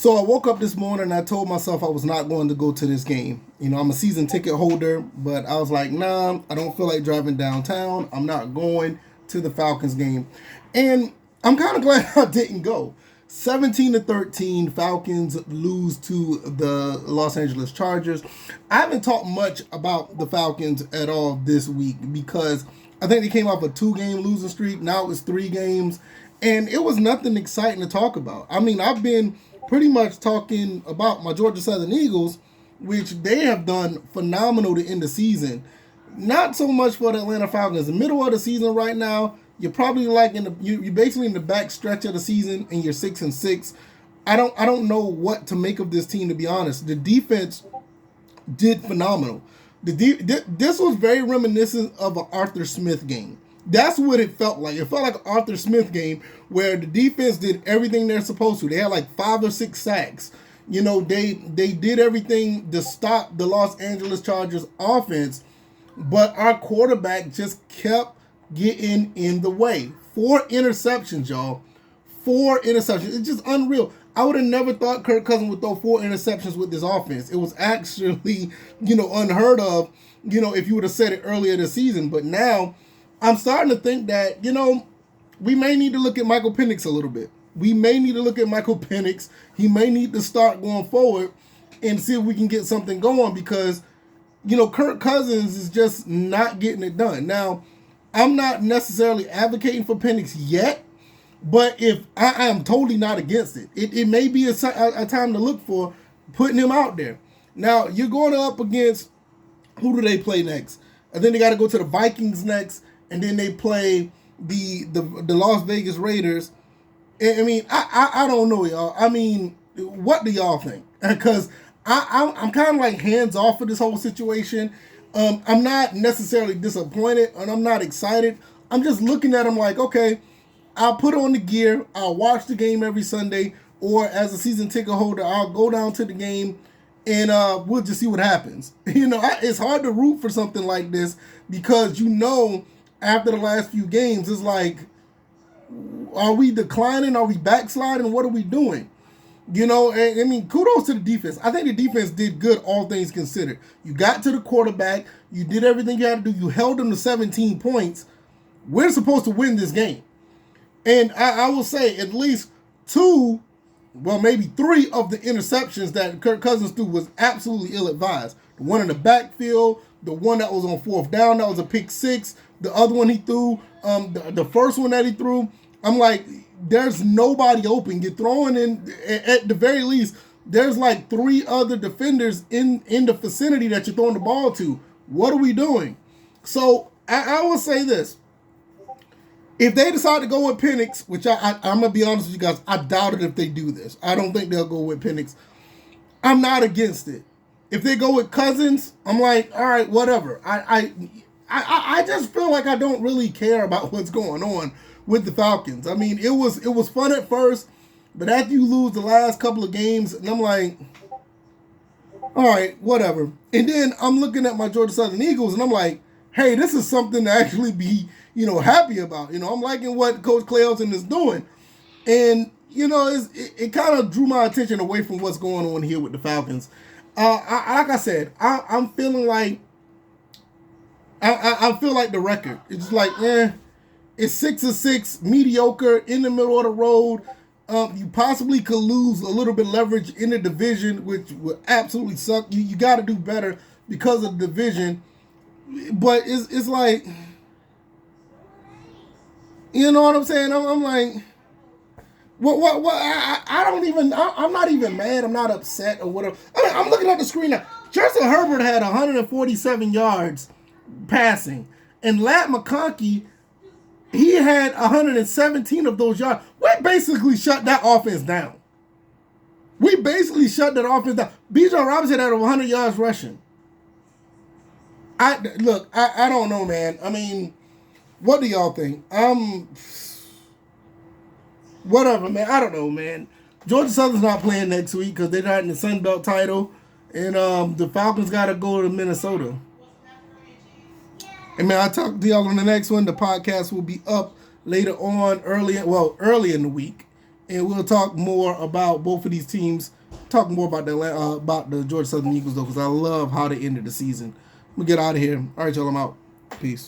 So I woke up this morning and I told myself I was not going to go to this game. I'm a season ticket holder, but I was like, nah, I don't feel like driving downtown. I'm not going to the Falcons game. And I'm kind of glad I didn't go. 17-13, Falcons lose to the Los Angeles Chargers. I haven't talked much about the Falcons at all this week because I think they came off a 2-game losing streak. Now it's 3 games. And it was nothing exciting to talk about. I mean, I've been pretty much talking about my Georgia Southern Eagles, which they have done phenomenal to end the season. Not so much for the Atlanta Falcons. The middle of the season right now, you're probably like you're basically in the back stretch of the season and you're 6-6. I don't know what to make of this team, to be honest. The defense did phenomenal. This was very reminiscent of an Arthur Smith game. That's what it felt like. It felt like an Arthur Smith game where the defense did everything they're supposed to. They had like 5 or 6 sacks. They did everything to stop the Los Angeles Chargers offense, but our quarterback just kept getting in the way. 4 interceptions, y'all. 4 interceptions. It's just unreal. I would have never thought Kirk Cousins would throw 4 interceptions with this offense. It was actually, unheard of, if you would have said it earlier this season. But now I'm starting to think that, we may need to look at Michael Penix a little bit. We may need to look at Michael Penix. He may need to start going forward and see if we can get something going because, Kirk Cousins is just not getting it done. Now, I'm not necessarily advocating for Penix yet, but if I am totally not against it. It may be a time to look for putting him out there. Now, you're going up against, who do they play next? And then they got to go to the Vikings next, and then they play the Las Vegas Raiders. I mean, I don't know, y'all. I mean, what do y'all think? Because I'm kind of like hands off of this whole situation. I'm not necessarily disappointed, and I'm not excited. I'm just looking at them like, okay, I'll put on the gear. I'll watch the game every Sunday, or as a season ticket holder, I'll go down to the game, and we'll just see what happens. It's hard to root for something like this because after the last few games, it's like, are we declining? Are we backsliding? What are we doing? I mean, kudos to the defense. I think the defense did good, all things considered. You got to the quarterback. You did everything you had to do. You held them to 17 points. We're supposed to win this game. And I will say at least 2, well, maybe 3 of the interceptions that Kirk Cousins threw was absolutely ill-advised. The one in the backfield, the one that was on 4th down, that was a pick 6. The other one he threw, the first one that he threw, I'm like, there's nobody open. You're throwing in, at the very least, there's like 3 other defenders in the vicinity that you're throwing the ball to. What are we doing? So I will say this. If they decide to go with Penix, which I'm going to be honest with you guys, I doubt it if they do this. I don't think they'll go with Penix. I'm not against it. If they go with Cousins, I'm like, all right, whatever. I just feel like I don't really care about what's going on with the Falcons. I mean, it was fun at first, but after you lose the last couple of games, and I'm like, all right, whatever. And then I'm looking at my Georgia Southern Eagles, and I'm like, hey, this is something to actually be, happy about. I'm liking what Coach Clayton is doing. And, it kind of drew my attention away from what's going on here with the Falcons. Like I said, I'm feeling like, I feel like the record. It's just like, it's 6-6, mediocre, in the middle of the road. You possibly could lose a little bit of leverage in the division, which would absolutely suck. You got to do better because of the division. But it's like, you know what I'm saying? I'm like, what? I don't even, I'm not even mad. I'm not upset or whatever. I'm looking at the screen now. Justin Herbert had 147 yards passing. And Lat McConkey, he had 117 of those yards. We basically shut that offense down. Bijan Robinson had 100 yards rushing. I don't know, man. I mean, what do y'all think? Whatever, man. I don't know, man. Georgia Southern's not playing next week because they're not in the Sun Belt title. And the Falcons got to go to Minnesota. And man, I'll talk to y'all on the next one. The podcast will be up later on, early in the week. and we'll talk more about both of these teams. Talk more about the Georgia Southern Eagles though, because I love how they ended the season. We get out of here. All right, y'all. I'm out. Peace.